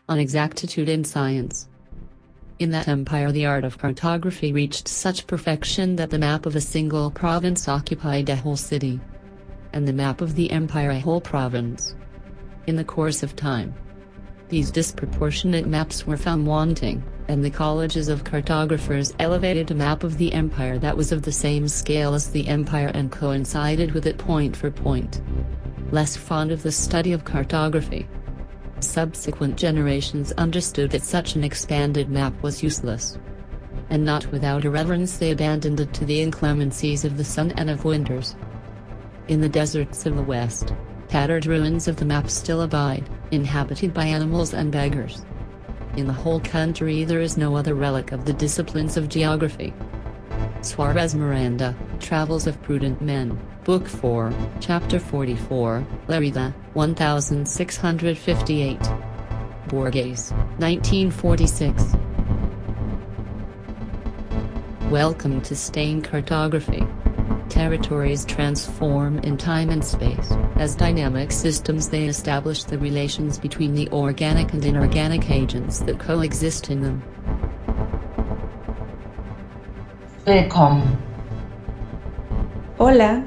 on exactitude in science. In that empire the art of cartography reached such perfection that the map of a single province occupied a whole city, and the map of the empire a whole province. In the course of time, these disproportionate maps were found wanting, and the colleges of cartographers elevated a map of the empire that was of the same scale as the empire and coincided with it point for point. Less fond of the study of cartography, subsequent generations understood that such an expanded map was useless, and not without irreverence they abandoned it to the inclemencies of the sun and of winters. In the deserts of the West, tattered ruins of the map still abide, inhabited by animals and beggars. In the whole country there is no other relic of the disciplines of geography. Suarez Miranda, Travels of Prudent Men, Book 4, Chapter 44, Lerida, 1658. Borges, 1946. Welcome to Stain Cartography. Territories transform in time and space. As dynamic systems they establish the relations between the organic and inorganic agents that coexist in them. Willkommen. Hola.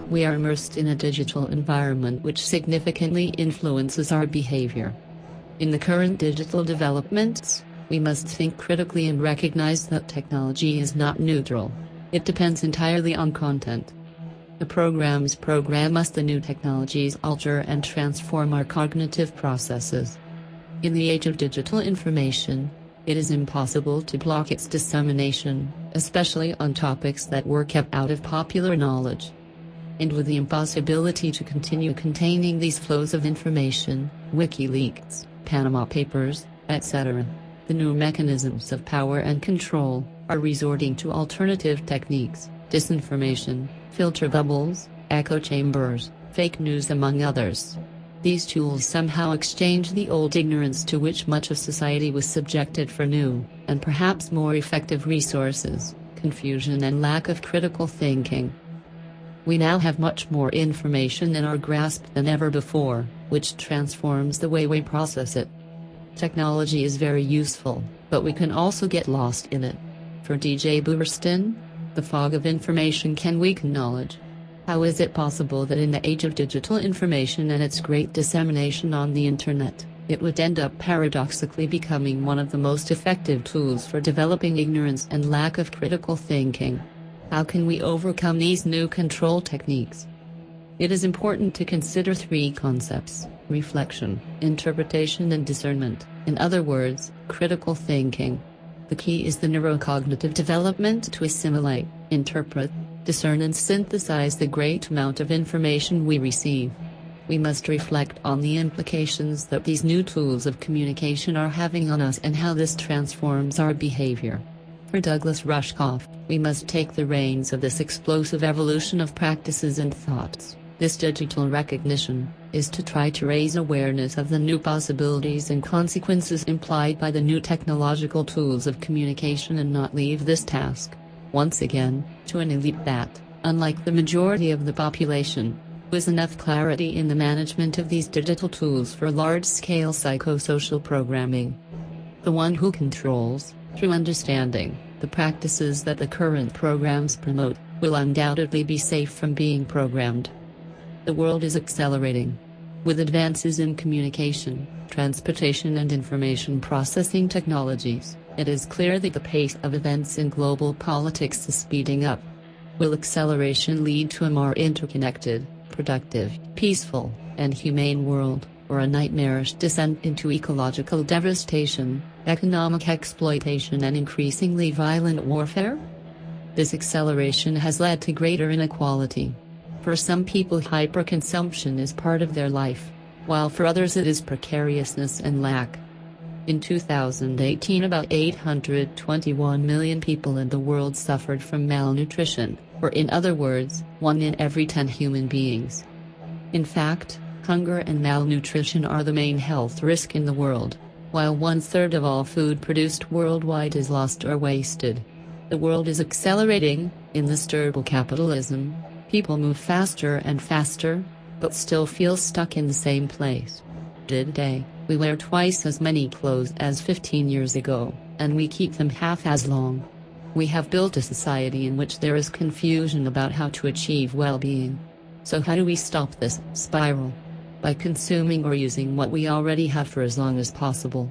We are immersed in a digital environment which significantly influences our behavior. In the current digital developments, we must think critically and recognize that technology is not neutral. It depends entirely on content. The programs program us, the new technologies alter and transform our cognitive processes. In the age of digital information, it is impossible to block its dissemination, especially on topics that were kept out of popular knowledge. And with the impossibility to continue containing these flows of information, WikiLeaks, Panama Papers, etc., the new mechanisms of power and control are resorting to alternative techniques, disinformation, filter bubbles, echo chambers, fake news among others. These tools somehow exchange the old ignorance to which much of society was subjected for new, and perhaps more effective resources, confusion and lack of critical thinking. We now have much more information in our grasp than ever before, which transforms the way we process it. Technology is very useful, but we can also get lost in it. For DJ Boorstin, the fog of information can weaken knowledge. How is it possible that in the age of digital information and its great dissemination on the internet, it would end up paradoxically becoming one of the most effective tools for developing ignorance and lack of critical thinking? How can we overcome these new control techniques? It is important to consider three concepts: reflection, interpretation and discernment, in other words, critical thinking. The key is the neurocognitive development to assimilate, interpret, discern and synthesize the great amount of information we receive. We must reflect on the implications that these new tools of communication are having on us and how this transforms our behavior. For Douglas Rushkoff, we must take the reins of this explosive evolution of practices and thoughts. This digital recognition is to try to raise awareness of the new possibilities and consequences implied by the new technological tools of communication and not leave this task, once again, to an elite that, unlike the majority of the population, has enough clarity in the management of these digital tools for large-scale psychosocial programming. The one who controls, through understanding, the practices that the current programs promote, will undoubtedly be safe from being programmed. The world is accelerating. With advances in communication, transportation and information processing technologies, it is clear that the pace of events in global politics is speeding up. Will acceleration lead to a more interconnected, productive, peaceful, and humane world, or a nightmarish descent into ecological devastation, economic exploitation and increasingly violent warfare? This acceleration has led to greater inequality. For some people, hyperconsumption is part of their life, while for others it is precariousness and lack. In 2018, about 821 million people in the world suffered from malnutrition, or in other words, 1 in every 10 human beings. In fact, Hunger and malnutrition are the main health risk in the world, while 1/3 of all food produced worldwide is lost or wasted. The world is accelerating. In this durable capitalism, people move faster and faster, but still feel stuck in the same place. Today, we wear twice as many clothes as 15 years ago, and we keep them half as long. We have built a society in which there is confusion about how to achieve well-being. So how do we stop this spiral? By consuming or using what we already have for as long as possible.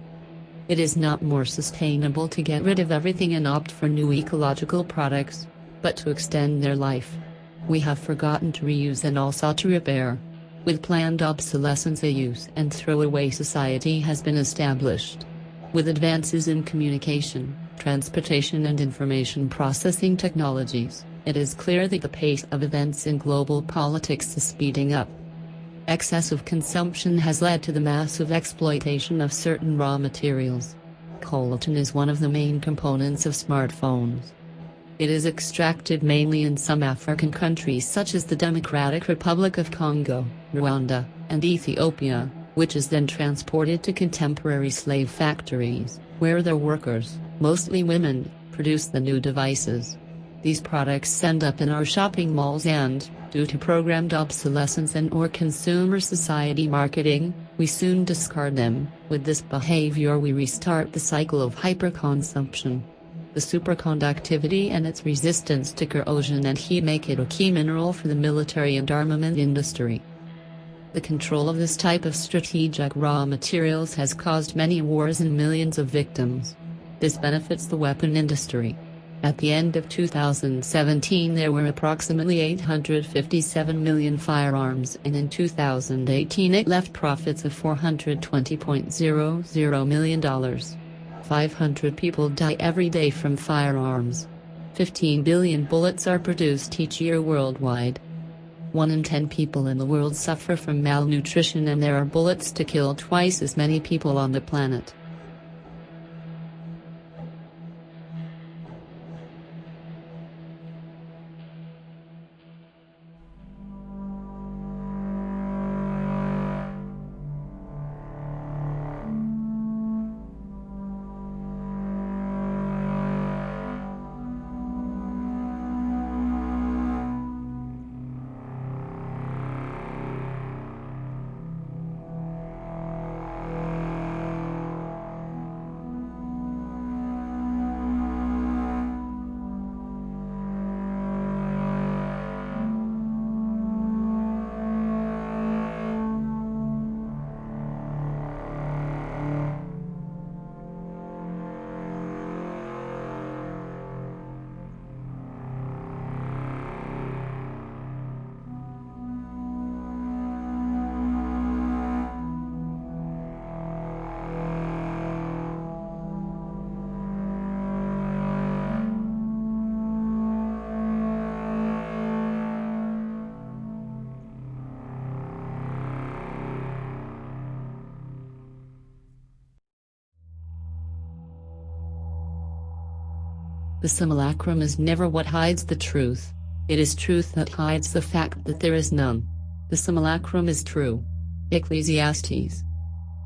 It is not more sustainable to get rid of everything and opt for new ecological products, but to extend their life. We have forgotten to reuse and also to repair. With planned obsolescence, a use and throw away society has been established. With advances in communication, transportation and information processing technologies, it is clear that the pace of events in global politics is speeding up. Excessive consumption has led to the massive exploitation of certain raw materials. Coltan is one of the main components of smartphones. It is extracted mainly in some African countries such as the Democratic Republic of Congo, Rwanda, and Ethiopia, which is then transported to contemporary slave factories, where their workers, mostly women, produce the new devices. These products end up in our shopping malls and, due to programmed obsolescence and/or consumer society marketing, we soon discard them. With this behavior, we restart the cycle of hyperconsumption. The superconductivity and its resistance to corrosion and heat make it a key mineral for the military and armament industry. The control of this type of strategic raw materials has caused many wars and millions of victims. This benefits the weapon industry. At the end of 2017 there were approximately 857 million firearms, and in 2018 it left profits of $420.00 million. 500 people die every day from firearms. 15 billion bullets are produced each year worldwide. 1 in 10 people in the world suffer from malnutrition, and there are bullets to kill twice as many people on the planet. The simulacrum is never what hides the truth. It is truth that hides the fact that there is none. The simulacrum is true. Ecclesiastes.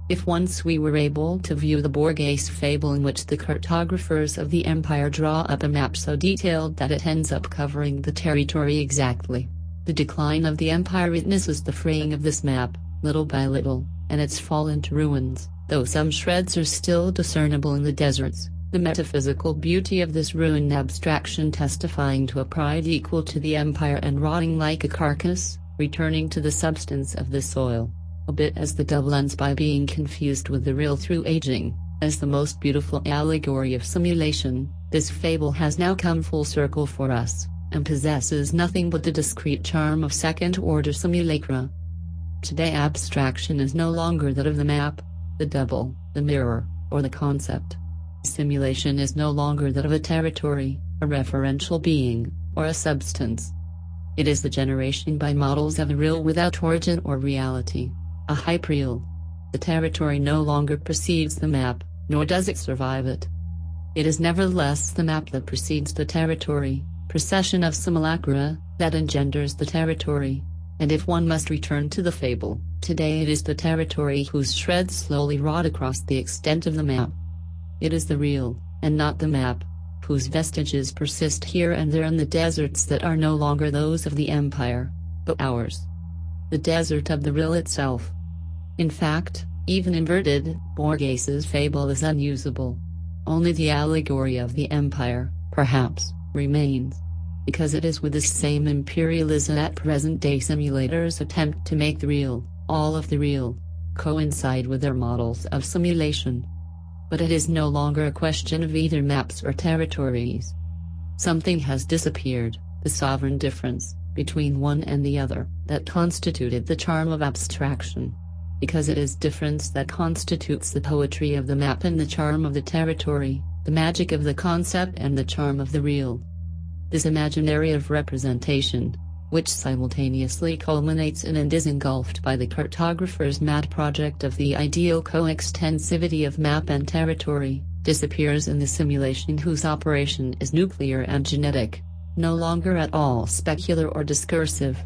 If once we were able to view the Borges fable in which the cartographers of the empire draw up a map so detailed that it ends up covering the territory exactly, the decline of the empire witnesses the fraying of this map, little by little, and its fall into ruins, though some shreds are still discernible in the deserts. The metaphysical beauty of this ruined abstraction testifying to a pride equal to the empire and rotting like a carcass, returning to the substance of the soil, a bit as the dove ends by being confused with the real through aging, as the most beautiful allegory of simulation. This fable has now come full circle for us, and possesses nothing but the discrete charm of second-order simulacra. Today abstraction is no longer that of the map, the double, the mirror, or the concept. Simulation is no longer that of a territory, a referential being, or a substance. It is the generation by models of a real without origin or reality, a hyperreal. The territory no longer precedes the map, nor does it survive it. It is nevertheless the map that precedes the territory, procession of simulacra, that engenders the territory. And if one must return to the fable, today it is the territory whose shreds slowly rot across the extent of the map. It is the real, and not the map, whose vestiges persist here and there in the deserts that are no longer those of the empire, but ours. The desert of the real itself. In fact, even inverted, Borges's fable is unusable. Only the allegory of the empire, perhaps, remains. Because it is with this same imperialism that present-day simulators attempt to make the real, all of the real, coincide with their models of simulation. But it is no longer a question of either maps or territories. Something has disappeared, the sovereign difference between one and the other, that constituted the charm of abstraction. Because it is difference that constitutes the poetry of the map and the charm of the territory, the magic of the concept and the charm of the real. This imaginary of representation, which simultaneously culminates in and is engulfed by the cartographer's mad project of the ideal coextensivity of map and territory, disappears in the simulation whose operation is nuclear and genetic, no longer at all specular or discursive.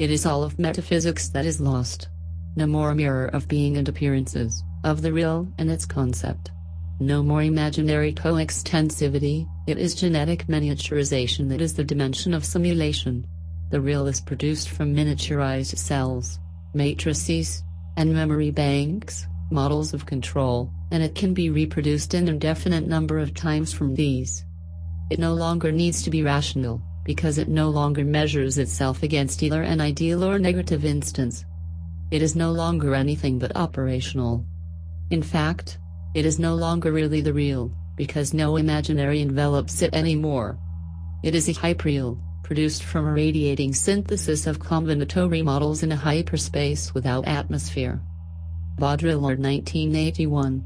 It is all of metaphysics that is lost. No more mirror of being and appearances, of the real and its concept. No more imaginary coextensivity, it is genetic miniaturization that is the dimension of simulation. The real is produced from miniaturized cells, matrices, and memory banks, models of control, and it can be reproduced an indefinite number of times from these. It no longer needs to be rational, because it no longer measures itself against either an ideal or negative instance. It is no longer anything but operational. In fact, it is no longer really the real, because no imaginary envelops it anymore. It is a hyperreal, produced from a radiating synthesis of combinatory models in a hyperspace without atmosphere. Baudrillard, 1981.